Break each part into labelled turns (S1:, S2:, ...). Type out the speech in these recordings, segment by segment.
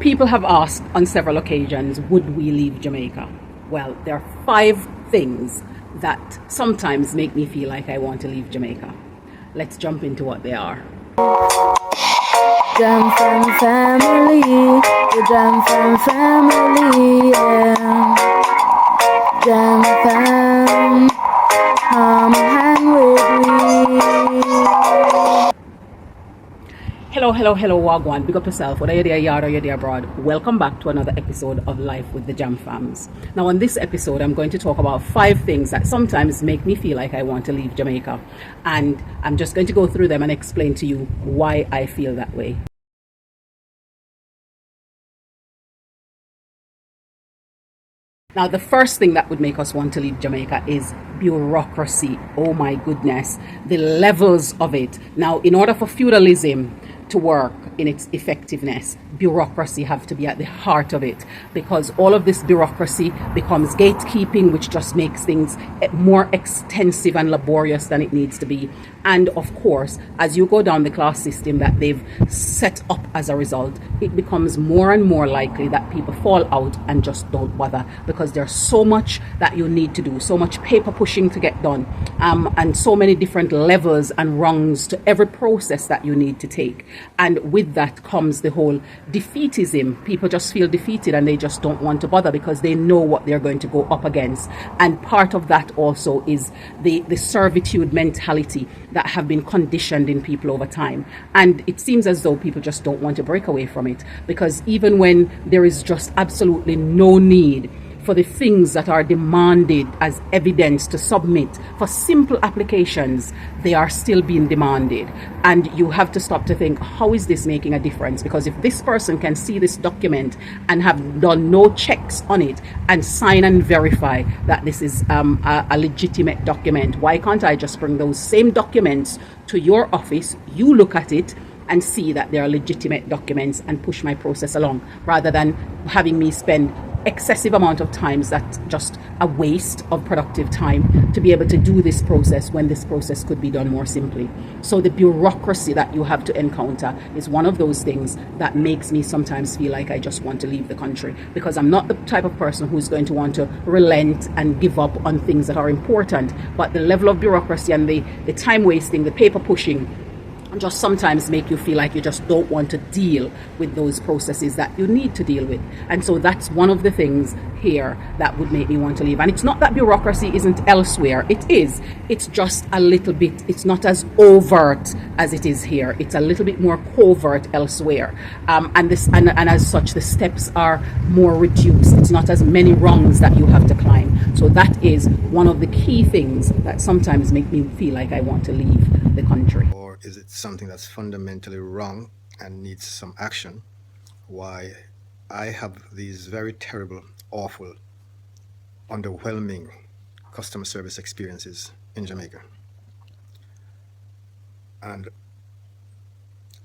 S1: People have asked on several occasions, would we leave Jamaica? Well, there are 5 things that sometimes make me feel like I want to leave Jamaica. Let's jump into what they are.
S2: Jam Fam family, the Jam Fam family, yeah. Jam Fam, come hang with me.
S1: Hello, Wagwan. Big up yourself, whether you're there yard or you're there abroad. Welcome back to another episode of Life with the Jam Fams. Now, on this episode, I'm going to talk about 5 things that sometimes make me feel like I want to leave Jamaica. And I'm just going to go through them and explain to you why I feel that way. Now, the first thing that would make us want to leave Jamaica is bureaucracy. Oh my goodness, the levels of it. Now, in order for feudalism to work in its effectiveness, bureaucracy have to be at the heart of it, because all of this bureaucracy becomes gatekeeping, which just makes things more extensive and laborious than it needs to be. And of course, as you go down the class system that they've set up as a result, it becomes more and more likely that people fall out and just don't bother, because there's so much that you need to do, so much paper pushing to get done, and so many different levels and rungs to every process that you need to take. And with that comes the whole defeatism. People just feel defeated and they just don't want to bother because they know what they're going to go up against. And part of that also is the servitude mentality that have been conditioned in people over time. And it seems as though people just don't want to break away from it, because even when there is just absolutely no need for the things that are demanded as evidence to submit for simple applications, they are still being demanded. And you have to stop to think, how is this making a difference? Because if this person can see this document and have done no checks on it and sign and verify that this is a legitimate document, why can't I just bring those same documents to your office, you look at it and see that they are legitimate documents and push my process along, rather than having me spend excessive amount of times that's just a waste of productive time to be able to do this process when this process could be done more simply. So the bureaucracy that you have to encounter is one of those things that makes me sometimes feel like I just want to leave the country, because I'm not the type of person who's going to want to relent and give up on things that are important. But the level of bureaucracy and the time wasting, the paper pushing, just sometimes make you feel like you just don't want to deal with those processes that you need to deal with. And so that's one of the things here that would make me want to leave. And it's not that bureaucracy isn't elsewhere. It is. It's just a little bit, it's not as overt as it is here. It's a little bit more covert elsewhere. And as such, the steps are more reduced. It's not as many rungs that you have to climb. So that is one of the key things that sometimes make me feel like I want to leave the country.
S3: Or is it something that's fundamentally wrong and needs some action? Why I have these very terrible, awful, underwhelming customer service experiences in Jamaica. And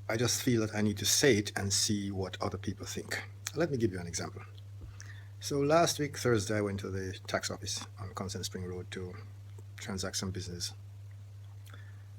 S3: I just feel that I need to say it and see what other people think. Let me give you an example. So last week, Thursday, I went to the tax office on Constant Spring Road to transact some business.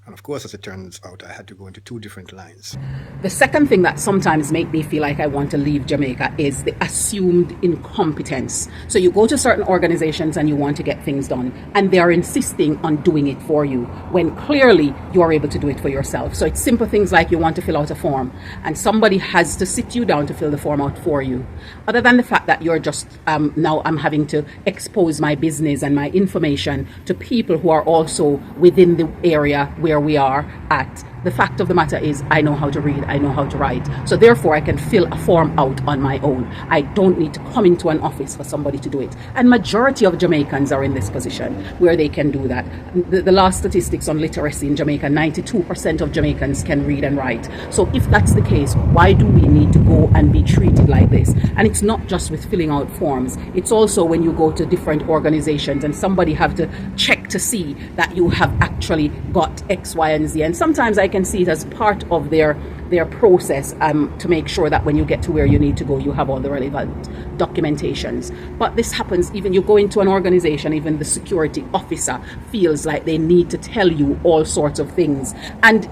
S3: And of course, as it turns out, I had to go into 2 different lines.
S1: The second thing that sometimes make me feel like I want to leave Jamaica is the assumed incompetence. So you go to certain organizations and you want to get things done, and they are insisting on doing it for you when clearly you are able to do it for yourself. So it's simple things like you want to fill out a form and somebody has to sit you down to fill the form out for you. Other than the fact that you're just, now I'm having to expose my business and my information to people who are also within the area where we are at. The fact of the matter is, I know how to read, I know how to write. So therefore, I can fill a form out on my own. I don't need to come into an office for somebody to do it. And majority of Jamaicans are in this position where they can do that. The last statistics on literacy in Jamaica, 92% of Jamaicans can read and write. So if that's the case, why do we need to go and be treated like this? And it's not just with filling out forms. It's also when you go to different organizations and somebody have to check to see that you have actually got X, Y, and Z. And sometimes I can see it as part of their their process to make sure that when you get to where you need to go, you have all the relevant documentations. But this happens even you go into an organization, even the security officer feels like they need to tell you all sorts of things. And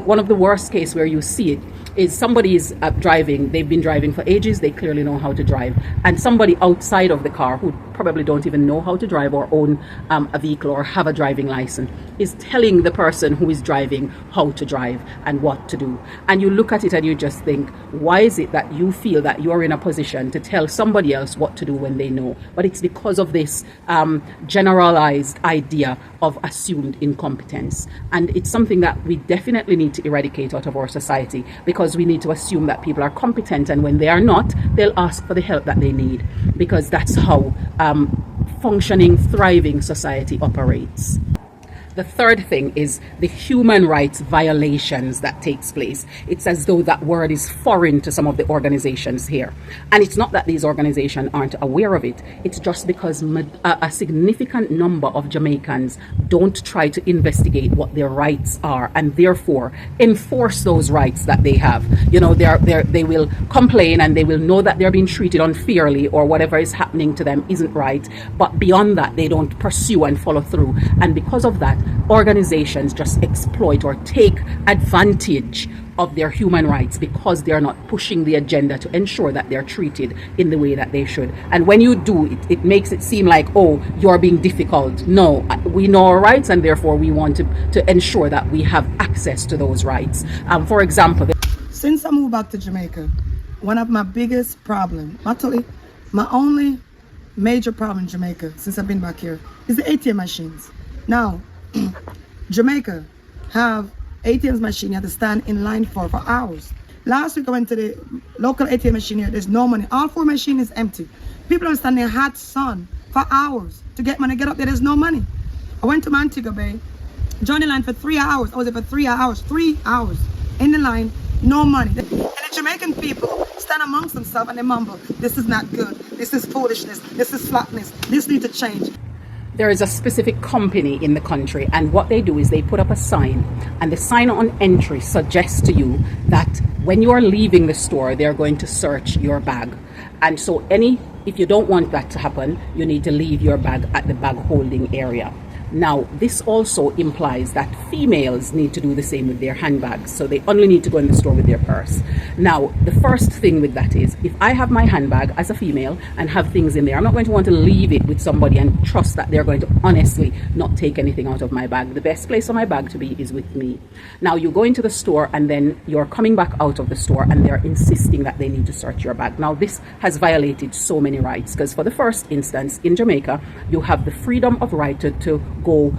S1: one of the worst case where you see it is somebody is driving, they've been driving for ages, they clearly know how to drive, and somebody outside of the car who probably don't even know how to drive or own a vehicle or have a driving license is telling the person who is driving how to drive and what to do. And you look at it and you just think, why is it that you feel that you're in a position to tell somebody else what to do when they know? But it's because of this generalized idea of assumed incompetence. And it's something that we definitely need to eradicate out of our society, because we need to assume that people are competent, and when they are not, they'll ask for the help that they need, because that's how functioning, thriving society operates. The third thing is the human rights violations that takes place. It's as though that word is foreign to some of the organizations here. And it's not that these organizations aren't aware of it. It's just because a significant number of Jamaicans don't try to investigate what their rights are and therefore enforce those rights that they have. You know, they will complain and they will know that they're being treated unfairly or whatever is happening to them isn't right. But beyond that, they don't pursue and follow through. And because of that, organizations just exploit or take advantage of their human rights because they're not pushing the agenda to ensure that they're treated in the way that they should. And when you do, it makes it seem like, oh, you're being difficult. No, we know our rights, and therefore we want to ensure that we have access to those rights. For example,
S4: since I moved back to Jamaica, one of my biggest problems, actually my only major problem in Jamaica since I've been back here, is the ATM machines. Now, Jamaica have ATM machine you have to stand in line for hours. Last week I went to the local ATM machine here. There's no money. All 4 machines is empty. People are standing in hot sun for hours to get money. Get up there, there's no money. I went to Montego Bay, joined the line for 3 hours. I was there for 3 hours. 3 hours in the line, no money. And the Jamaican people stand amongst themselves and they mumble, this is not good. This is foolishness. This is slackness. This needs to change.
S1: There is a specific company in the country, and what they do is they put up a sign, and the sign on entry suggests to you that when you are leaving the store, they're going to search your bag. And so if you don't want that to happen, you need to leave your bag at the bag holding area. Now, this also implies that females need to do the same with their handbags. So they only need to go in the store with their purse. Now, the first thing with that is, if I have my handbag as a female and have things in there, I'm not going to want to leave it with somebody and trust that they're going to honestly not take anything out of my bag. The best place for my bag to be is with me. Now, you go into the store and then you're coming back out of the store and they're insisting that they need to search your bag. Now, this has violated so many rights, because for the first instance in Jamaica, you have the freedom of right to go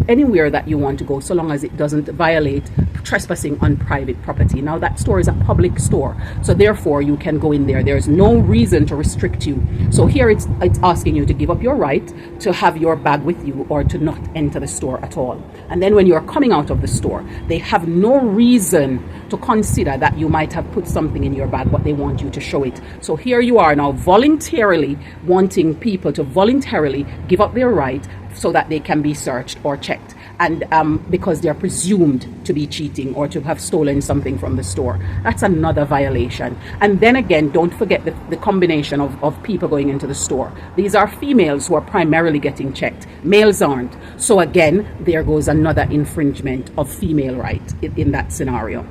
S1: anywhere that you want to go, so long as it doesn't violate trespassing on private property. Now, that store is a public store, so therefore you can go in there. There's no reason to restrict you. So here it's asking you to give up your right to have your bag with you or to not enter the store at all. And then when you're coming out of the store, they have no reason to consider that you might have put something in your bag, but they want you to show it. So here you are now voluntarily wanting people to voluntarily give up their right so that they can be searched or checked, and because they're presumed to be cheating or to have stolen something from the store. That's another violation. And then again, don't forget the combination of people going into the store. These are females who are primarily getting checked. Males aren't. So again, there goes another infringement of female rights in that scenario.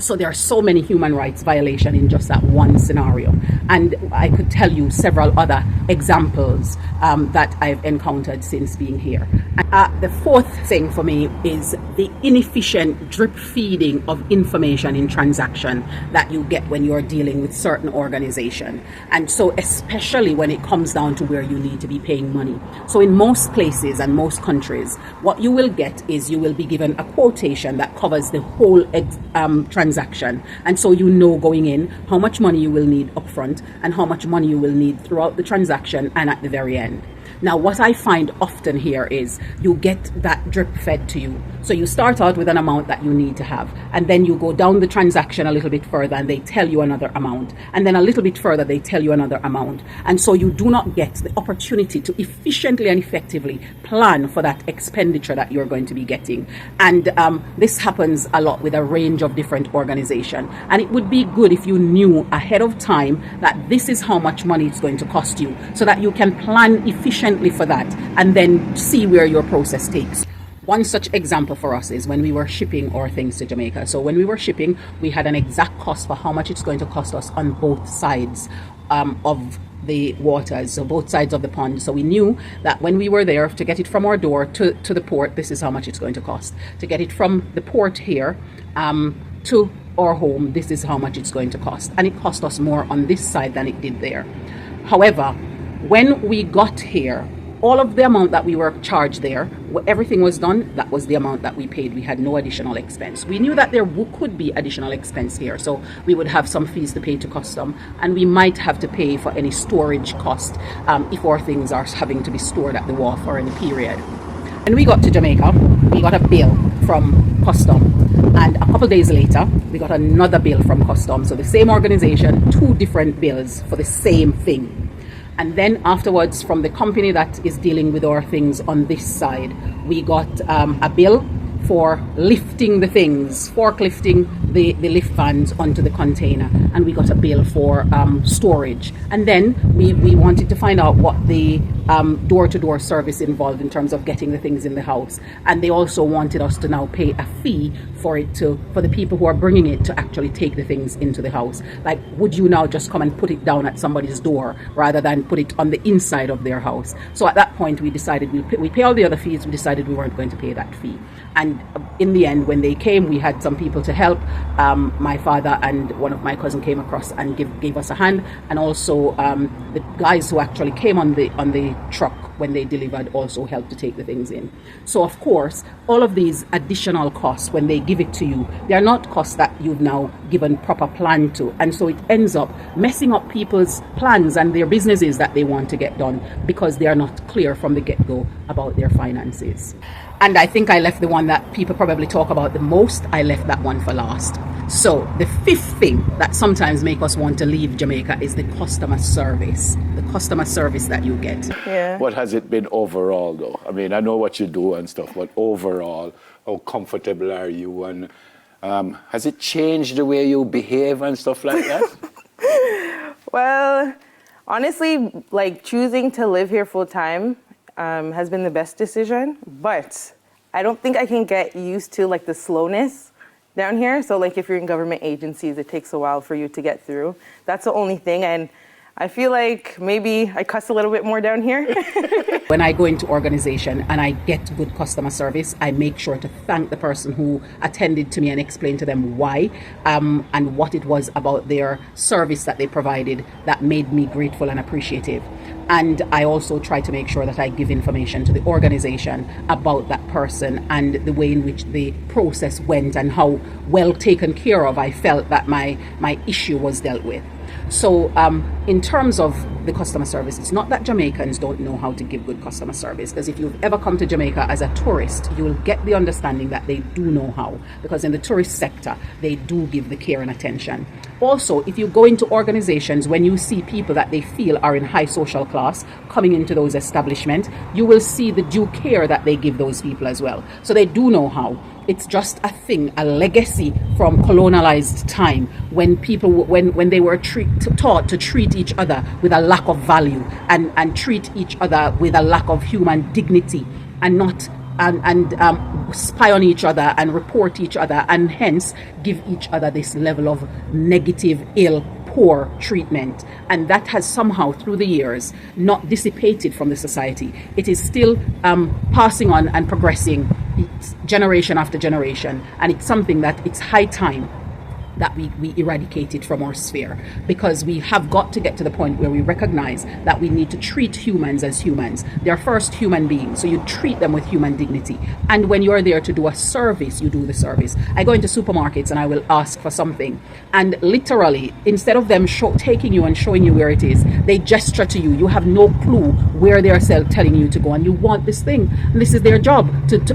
S1: So there are so many human rights violations in just that one scenario. And I could tell you several other examples that I've encountered since being here. The fourth thing for me is the inefficient drip feeding of information in transaction that you get when you're dealing with certain organization. And so especially when it comes down to where you need to be paying money. So in most places and most countries, what you will get is you will be given a quotation that covers the whole transaction. And so you know going in how much money you will need upfront and how much money you will need throughout the transaction and at the very end. Now, what I find often here is you get that drip fed to you. So you start out with an amount that you need to have, and then you go down the transaction a little bit further and they tell you another amount, and then a little bit further they tell you another amount. And so you do not get the opportunity to efficiently and effectively plan for that expenditure that you're going to be getting. And this happens a lot with a range of different organizations. And it would be good if you knew ahead of time that this is how much money it's going to cost you, so that you can plan efficiently for that and then see where your process takes. One such example for us is when we were shipping our things to Jamaica. So when we were shipping, we had an exact cost for how much it's going to cost us on both sides of the waters, so both sides of the pond. So we knew that when we were there, to get it from our door to the port, this is how much it's going to cost. To get it from the port here to our home, this is how much it's going to cost. And it cost us more on this side than it did there. However, when we got here, all of the amount that we were charged there, everything was done, that was the amount that we paid. We had no additional expense. We knew that there could be additional expense here, so we would have some fees to pay to custom, and we might have to pay for any storage cost if our things are having to be stored at the wharf for any period. When we got to Jamaica, we got a bill from custom, and a couple days later we got another bill from custom. So the same organization, two different bills for the same thing. And then afterwards, from the company that is dealing with our things on this side, we got a bill for lifting the things, forklifting the lift vans onto the container, and we got a bill for storage. And then we wanted to find out what the door-to-door service involved in terms of getting the things in the house, and they also wanted us to now pay a fee for the people who are bringing it to actually take the things into the house. Like, would you now just come and put it down at somebody's door rather than put it on the inside of their house? So at that point we decided we pay all the other fees. We decided we weren't going to pay that fee. And in the end, when they came, we had some people to help. My father and one of my cousins came across and gave us a hand, and also the guys who actually came on the truck when they delivered also helped to take the things in. So of course, all of these additional costs, when they give it to you, they are not costs that you've now given proper plan to, and so it ends up messing up people's plans and their businesses that they want to get done because they are not clear from the get-go about their finances. And I think I left the one that people probably talk about the most. I left that one for last. So the fifth thing that sometimes make us want to leave Jamaica is the customer service. The customer service that you get.
S5: Yeah. What has it been overall, though? I mean, I know what you do and stuff, but overall, how comfortable are you? And has it changed the way you behave and stuff like that?
S6: Well, honestly, like choosing to live here full time has been the best decision, but I don't think I can get used to like the slowness down here. So like if you're in government agencies, it takes a while for you to get through. That's the only thing. And I feel like maybe I cuss a little bit more down here.
S1: When I go into organization and I get good customer service, I make sure to thank the person who attended to me and explain to them why and what it was about their service that they provided that made me grateful and appreciative. And I also try to make sure that I give information to the organization about that person and the way in which the process went and how well taken care of I felt that my issue was dealt with. So in terms of the customer service, it's not that Jamaicans don't know how to give good customer service, because if you've ever come to Jamaica as a tourist, you will get the understanding that they do know how, because in the tourist sector, they do give the care and attention. Also, if you go into organizations, when you see people that they feel are in high social class coming into those establishments, you will see the due care that they give those people as well. So they do know how. It's just a thing, a legacy from colonialized time when people, when they were taught to treat each other with a lack of value and treat each other with a lack of human dignity and not spy on each other and report each other and hence give each other this level of negative, ill, poor treatment. And that has somehow through the years not dissipated from the society. It is still passing on and progressing generation after generation, and it's something that it's high time that we eradicate it from our sphere, because we have got to get to the point where we recognize that we need to treat humans as humans. They're first human beings, so you treat them with human dignity. And when you're there to do a service, you do the service. I go into supermarkets and I will ask for something, and literally, instead of them taking you and showing you where it is, they gesture to you. You have no clue where they're telling you to go, and you want this thing. And this is their job,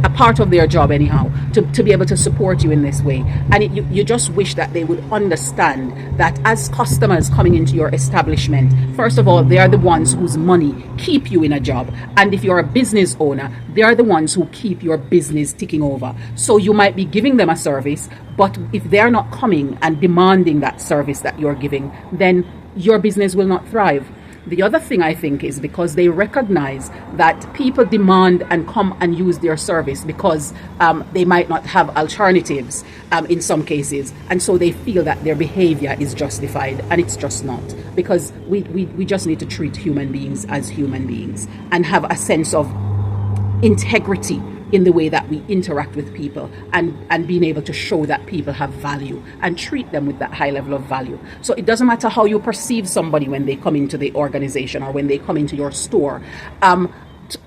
S1: a part of their job anyhow, to be able to support you in this way. And you just wish that they would understand that as customers coming into your establishment, first of all, they are the ones whose money keep you in a job. And if you're a business owner, they are the ones who keep your business ticking over. So you might be giving them a service, but if they're not coming and demanding that service that you're giving, then your business will not thrive. The other thing I think is because they recognize that people demand and come and use their service because they might not have alternatives in some cases. And so they feel that their behavior is justified, and it's just not, because we just need to treat human beings as human beings and have a sense of integrity in the way that we interact with people, and being able to show that people have value and treat them with that high level of value. So it doesn't matter how you perceive somebody when they come into the organization or when they come into your store.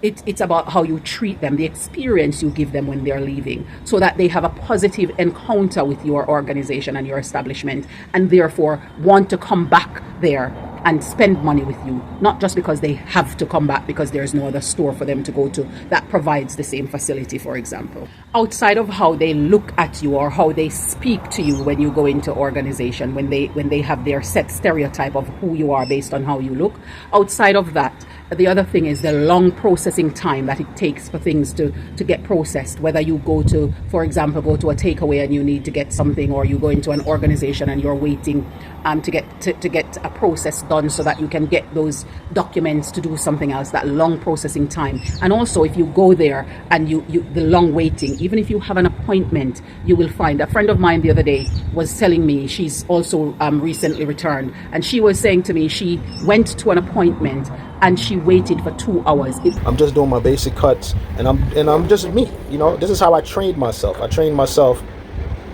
S1: It's about how you treat them, the experience you give them when they're leaving, so that they have a positive encounter with your organization and your establishment, and therefore want to come back there and spend money with you, not just because they have to come back because there's no other store for them to go to that provides the same facility, for example. Outside of how they look at you or how they speak to you when you go into organization, when they have their set stereotype of who you are based on how you look, outside of that, the other thing is the long processing time that it takes for things to get processed. Whether you go to, for example, go to a takeaway and you need to get something, or you go into an organization and you're waiting to get a process done so that you can get those documents to do something else, that long processing time. And also if you go there and the long waiting, even if you have an appointment, you will find, a friend of mine the other day was telling me, she's also recently returned, and she was saying to me she went to an appointment and she waited for 2 hours.
S7: I'm just doing my basic cuts, and I'm just me. You know, this is how I trained myself. I trained myself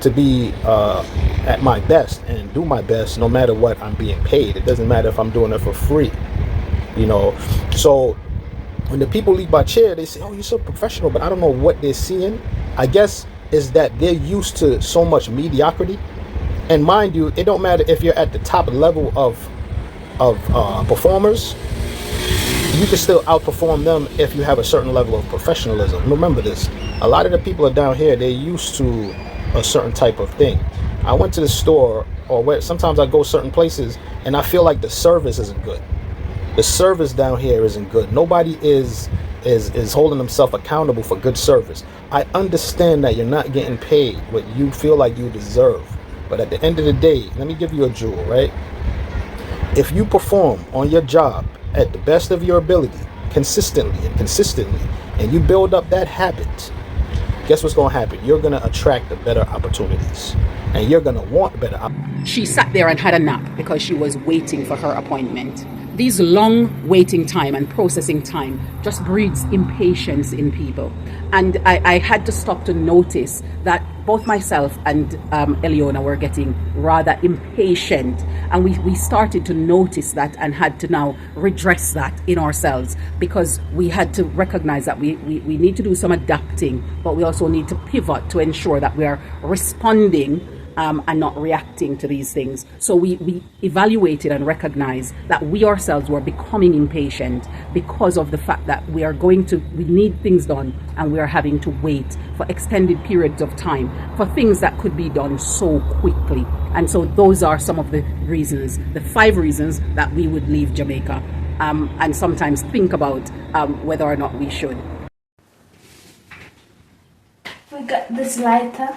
S7: to be at my best and do my best, no matter what I'm being paid. It doesn't matter if I'm doing it for free. You know, so when the people leave my chair, they say, "Oh, you're so professional," but I don't know what they're seeing. I guess is that they're used to so much mediocrity, and mind you, it don't matter if you're at the top level of performers. You can still outperform them if you have a certain level of professionalism. Remember this, a lot of the people are down here, they're used to a certain type of thing. I went to the store, or sometimes I go certain places and I feel like the service isn't good. The service down here isn't good. Nobody is holding themselves accountable for good service. I understand that you're not getting paid what you feel like you deserve, but at the end of the day, let me give you a jewel, right? If you perform on your job at the best of your ability, consistently, and you build up that habit, guess what's going to happen? You're going to attract the better opportunities, and you're going to want better opportunities.
S1: She sat there and had a nap because she was waiting for her appointment. These long waiting time and processing time just breeds impatience in people. And I had to stop to notice that both myself and Eliona were getting rather impatient. And we started to notice that and had to now redress that in ourselves, because we had to recognize that we need to do some adapting, but we also need to pivot to ensure that we are responding and not reacting to these things. So we evaluated and recognized that we ourselves were becoming impatient because of the fact that we need things done, and we are having to wait for extended periods of time for things that could be done so quickly. And so those are some of the reasons, the 5 reasons that we would leave Jamaica, and sometimes think about whether or not we should.
S2: We got this lighter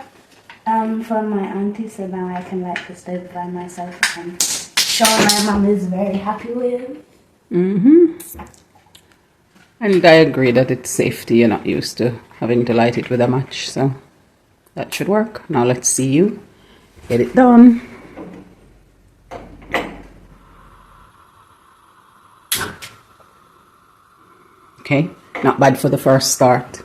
S2: from my auntie, so now I can light the stove by myself and show my mum is very happy with.
S1: And I agree that it's safety. You're not used to having to light it with a match, so that should work. Now let's see you get it done. Okay, not bad for the first start.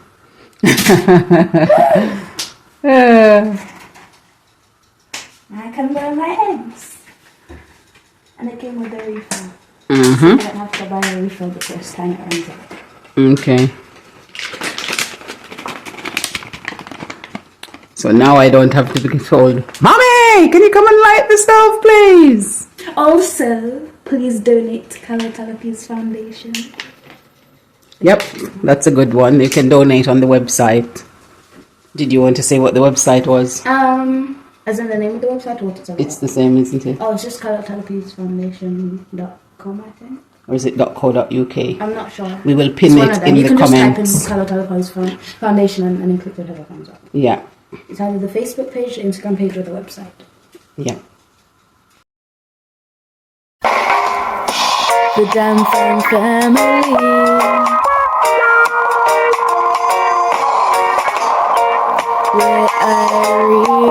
S2: I can refill.
S1: Mm-hmm.
S2: I don't have to buy a refill the first time it runs out.
S1: Okay. So now I don't have to be told, Mommy, can you come and light the stove, please?
S2: Also, please donate to Calatalapis Foundation.
S1: Yep, that's a good one. You can donate on the website. Did you want to say what the website was?
S2: As in the name of the website, or what it's about?
S1: It's the same, isn't it?
S2: Oh, it's just CalataLapisFoundation.com, I think.
S1: Or is it .co.uk?
S2: I'm not sure.
S1: We will pin it in the comments.
S2: You can just type in Calatalapis Foundation and then click whatever comes up.
S1: Yeah.
S2: It's either the Facebook page, the Instagram page, or the website.
S1: Yeah.
S2: The Jam Fam family. We're Irie,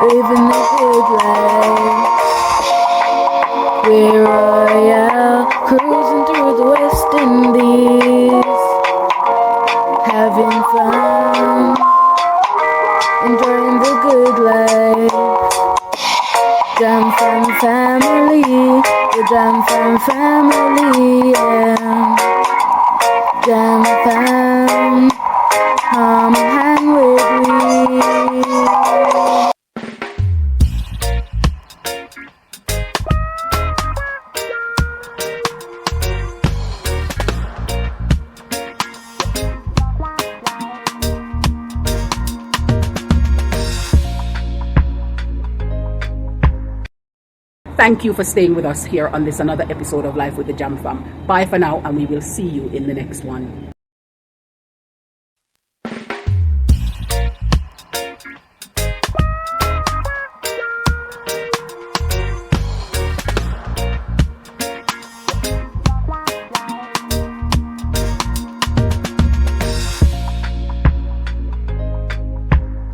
S2: living the good life. We're royal, cruising through the West Indies, having fun, enjoying the good life. Jam Fam family, the Jam Fam family, yeah. Jam Fam, come hang with me.
S1: Thank you for staying with us here on this another episode of Life with the Jam Fam. Bye for now, and we will see you in the next one.